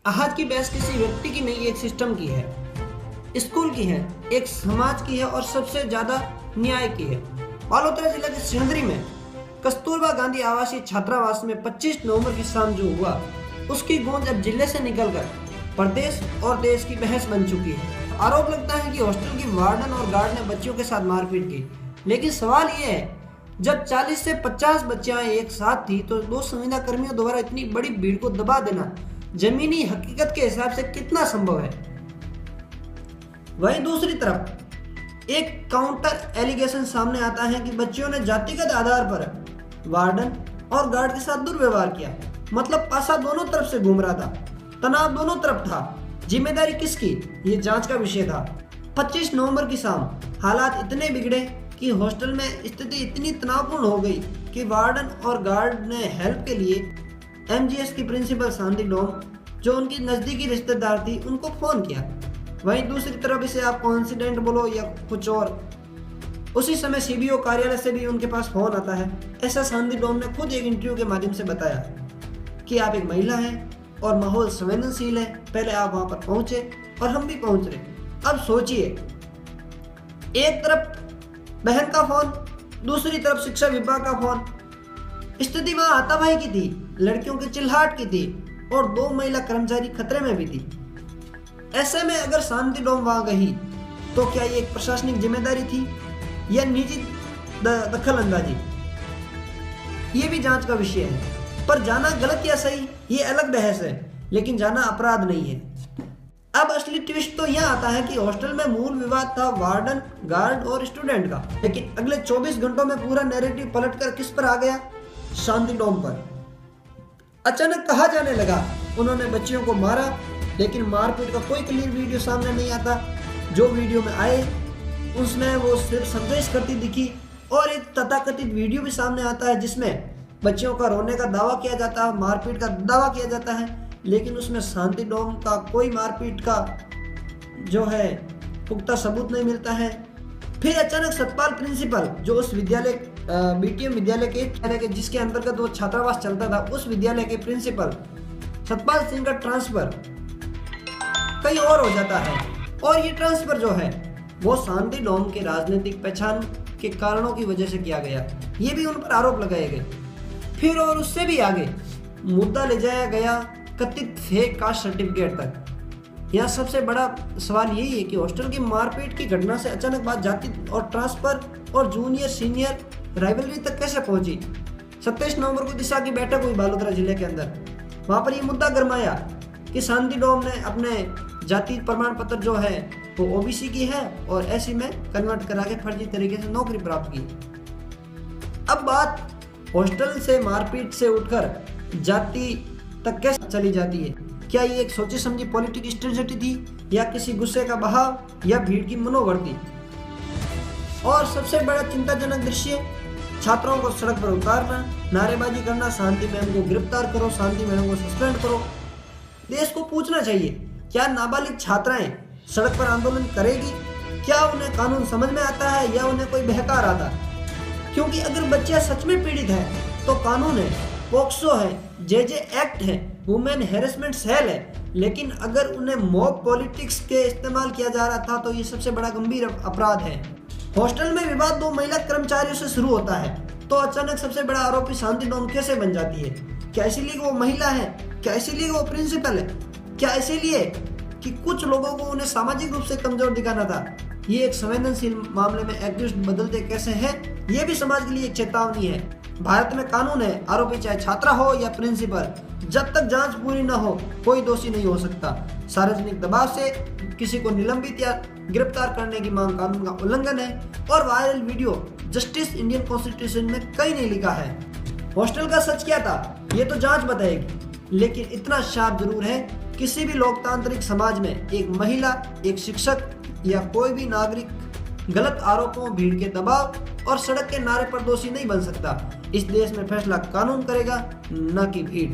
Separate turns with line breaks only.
आज की बहस किसी व्यक्ति की नहीं, एक सिस्टम की है, स्कूल की है, एक समाज की है और सबसे ज्यादा न्याय की है। बालोतरा जिला के सिंदरी में कस्तूरबा गांधी आवासीय छात्रावास में 25 नवंबर की शाम जो हुआ, उसकी गूंज अब जिले से निकलकर प्रदेश और देश की बहस बन चुकी है। आरोप लगता है कि हॉस्टल की वार्डन और गार्ड ने बच्चियों के साथ मारपीट की, लेकिन सवाल ये है, जब 40 से 50 बच्चियां एक साथ थी तो दो संविदा कर्मियों द्वारा इतनी बड़ी भीड़ को दबा देना जमीनी हकीकत के हिसाब से कितना संभव है। वहीं दूसरी तरफ एक काउंटर एलिगेशन सामने आता है कि बच्चियों ने जातिगत आधार पर वार्डन और गार्ड के साथ दुर्व्यवहार किया। मतलब पासा दोनों तरफ से घूम रहा था, तनाव दोनों तरफ था। जिम्मेदारी किसकी, ये जांच का विषय था। 25 नवंबर की शाम हालात इतने बिगड़े कि हॉस्टल में स्थिति इतनी तनावपूर्ण हो गई कि वार्डन और गार्ड ने हेल्प के लिए एमजीएस की प्रिंसिपल शांति डोम, जो उनकी नज़दीकी रिश्तेदार थी, उनको फ़ोन किया। वहीं दूसरी तरफ इसे आप कोइंसिडेंट बोलो या कुछ और, उसी समय सीबीओ कार्यालय से भी उनके पास फ़ोन आता है। ऐसा शांति डोम ने खुद एक इंटरव्यू के माध्यम से बताया कि आप एक महिला हैं और माहौल संवेदनशील है, पहले आप वहाँ पर पहुँचे और हम भी पहुँच रहे। अब सोचिए, एक तरफ बहन का फ़ोन, दूसरी तरफ शिक्षा विभाग का फ़ोन। स्थिति वहां हाथापाई की थी, लड़कियों की चिल्लाहट की थी और दो महिला कर्मचारी खतरे में भी थी। ऐसे में अगर शांति डोम वहां गई तो क्या ये एक प्रशासनिक जिम्मेदारी थी या निजी दखल अंदाजी, ये भी जांच का विषय है। पर जाना गलत या सही, ये अलग बहस है, लेकिन जाना अपराध नहीं है। अब असली ट्विस्ट तो यह आता है कि हॉस्टल में मूल विवाद था वार्डन, गार्ड और स्टूडेंट का, लेकिन अगले 24 घंटों में पूरा नैरेटिव पलटकर किस पर आ गया? शांति डोम पर। अचानक कहा जाने लगा उन्होंने बच्चियों को मारा, लेकिन मारपीट का कोई क्लियर वीडियो सामने नहीं आता। जो वीडियो में आए उसमें वो सिर्फ संदेश करती दिखी, और एक तथाकथित वीडियो भी सामने आता है जिसमें बच्चियों का रोने का दावा किया जाता है, मारपीट का दावा किया जाता है, लेकिन उसमें शांति डोम का कोई मारपीट का जो है पुख्ता सबूत नहीं मिलता है। फिर अचानक सतपाल प्रिंसिपल, जो उस विद्यालय बीटीएम विद्यालय के जिसके अंतर्गत वो छात्रावास चलता था, उस विद्यालय के प्रिंसिपल सतपाल सिंह का ट्रांसफर कहीं और हो जाता है। और ये ट्रांसफर जो है वो शांति डोम के राजनीतिक पहचान के कारणों की वजह से किया गया, ये भी उन पर आरोप लगाए गए। फिर और उससे भी आगे मुद्दा ले जाया गया कथित फेक कास्ट सर्टिफिकेट तक। यहाँ सबसे बड़ा सवाल यही है कि हॉस्टल की मारपीट की घटना से अचानक बात जाति और ट्रांसफर और जूनियर सीनियर राइवलरी तक कैसे पहुंची। 27 नवंबर को दिशा की बैठक हुई बालोतरा जिले के अंदर। वहां पर ये मुद्दा गरमाया कि शांति डोम ने अपने जाति प्रमाण पत्र जो है वो ओबीसी की है और एससी में कन्वर्ट करा के फर्जी तरीके से नौकरी प्राप्त की। अब बात हॉस्टल से मारपीट से उठकर जाति तक कैसे चली जाती है? क्या ये एक सोची समझी पॉलिटिकल स्ट्रेटजी थी या किसी गुस्से का बहाव या भीड़ की मनोवृत्ति? और सबसे बड़ा चिंताजनक दृश्य, छात्रों को सड़क पर उतारना, नारेबाजी करना, शांति मैम को गिरफ्तार करो, शांति मैम को सस्पेंड करो। देश को पूछना चाहिए, क्या नाबालिग छात्राएं सड़क पर आंदोलन करेगी? क्या उन्हें कानून समझ में आता है या उन्हें कोई बहका रहा था? क्योंकि अगर बच्चियां सच में पीड़ित है तो कानून है, पोक्सो है, जेजे एक्ट है, वुमेन हैरेसमेंट सेल है। लेकिन अगर उन्हें मॉब पॉलिटिक्स के इस्तेमाल किया जा रहा था तो ये सबसे बड़ा गंभीर अपराध है। हॉस्टल में विवाद दो महिला कर्मचारियों से शुरू होता है तो अचानक सबसे बड़ा आरोपी शांति डोम कैसे बन जाती है? क्या इसीलिए वो महिला है? क्या इसीलिए वो प्रिंसिपल है? क्या इसीलिए कि कुछ लोगों को उन्हें सामाजिक रूप से कमजोर दिखाना था? ये एक संवेदनशील मामले में एक्टिविस्ट बदलते कैसे हैं, ये भी समाज के लिए एक चेतावनी है। भारत में कानून है, आरोपी चाहे छात्रा हो या प्रिंसिपल, जब तक जांच पूरी न हो कोई दोषी नहीं हो सकता। सार्वजनिक दबाव से किसी को निलंबित या गिरफ्तार करने की मांग कानून का उल्लंघन है। और viral video justice Indian constitution में कहीं नहीं लिखा है। हॉस्टल का सच क्या था ये तो जांच बताएगी, लेकिन इतना साफ जरूर है, किसी भी लोकतांत्रिक समाज में एक महिला, एक शिक्षक या कोई भी नागरिक गलत आरोपों, भीड़ के दबाव और सड़क के नारे पर दोषी नहीं बन सकता। इस देश में फैसला कानून करेगा, न कि भीड़।